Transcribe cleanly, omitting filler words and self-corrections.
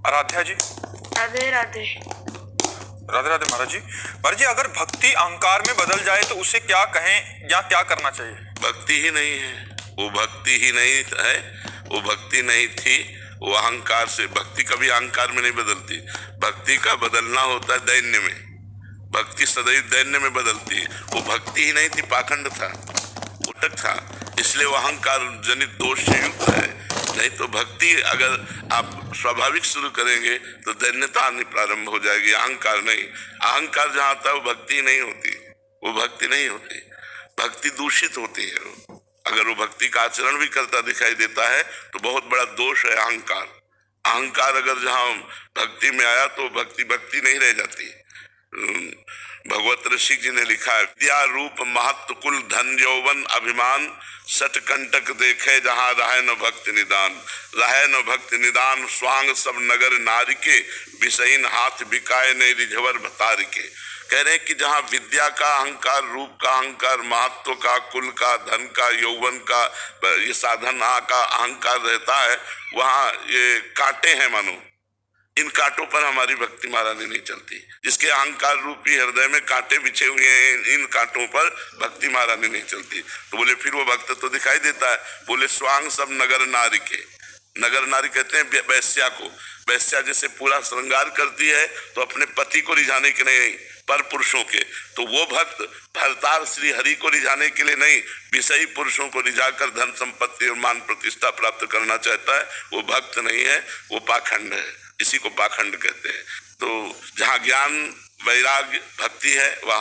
आराध्या जी। राधे राधे। राधे राधे महाराज जी। महाराज जी, अगर भक्ति अहंकार में बदल जाए तो उसे क्या कहें या क्या करना चाहिए? भक्ति ही नहीं है, वो भक्ति ही नहीं है, वो भक्ति नहीं थी, वो अहंकार से। भक्ति कभी अहंकार में नहीं बदलती, भक्ति का बदलना होता है दैन्य में। भक्ति सदैव दैन्य में बदलती है। वो भक्ति ही नहीं थी, पाखंड था, उटक था, इसलिए वो अहंकार जनित दोष से युक्त है। नहीं तो भक्ति अगर आप स्वाभाविक शुरू करेंगे तो दैन्यता आनी प्रारंभ हो जाएगी, अहंकार नहीं। अहंकार जहां आता है वो भक्ति नहीं होती, वो भक्ति नहीं होती, भक्ति दूषित होती है। अगर वो भक्ति का आचरण भी करता दिखाई देता है तो बहुत बड़ा दोष है अहंकार। अहंकार अगर जहां भक्ति में आया तो भक्ति भक्ति नहीं रह जाती। भगवत ऋषि जी ने लिखा है, विद्या रूप महत्व कुल धन यौवन अभिमान सट कंटक देखे जहां रहे न भक्ति निदान। रहे न भक्ति निदान स्वांग सब नगर नारी के विषयीन हाथ बिकाए नहीं रिझवर भतारी के। कह रहे हैं कि जहाँ विद्या का अहंकार, रूप का अहंकार, महत्व का, कुल का, धन का, यौवन का, ये साधन का अहंकार रहता है, वहाँ ये कांटे हैं मानो। इन कांटों पर हमारी भक्ति महारानी नहीं चलती। जिसके अहंकार रूपी हृदय में कांटे बिछे हुए हैं, इन कांटों पर भक्ति महारानी नहीं चलती। तो बोले फिर वो भक्त तो दिखाई देता है। बोले स्वांग सब नगर नारी के। नगर नारी कहते हैं वैश्या को। वैश्या जैसे पूरा श्रृंगार करती है तो अपने पति को रिझाने के नहीं, पर पुरुषों के। तो वो भक्त भरतार श्री हरि को रिझाने के लिए नहीं, विषयी पुरुषों को रिझाकर धन संपत्ति और मान प्रतिष्ठा प्राप्त करना चाहता है, वो भक्त नहीं है, वो पाखंड है। इसी को पाखंड कहते हैं। तो जहाँ ज्ञान वैराग्य भक्ति है वहाँ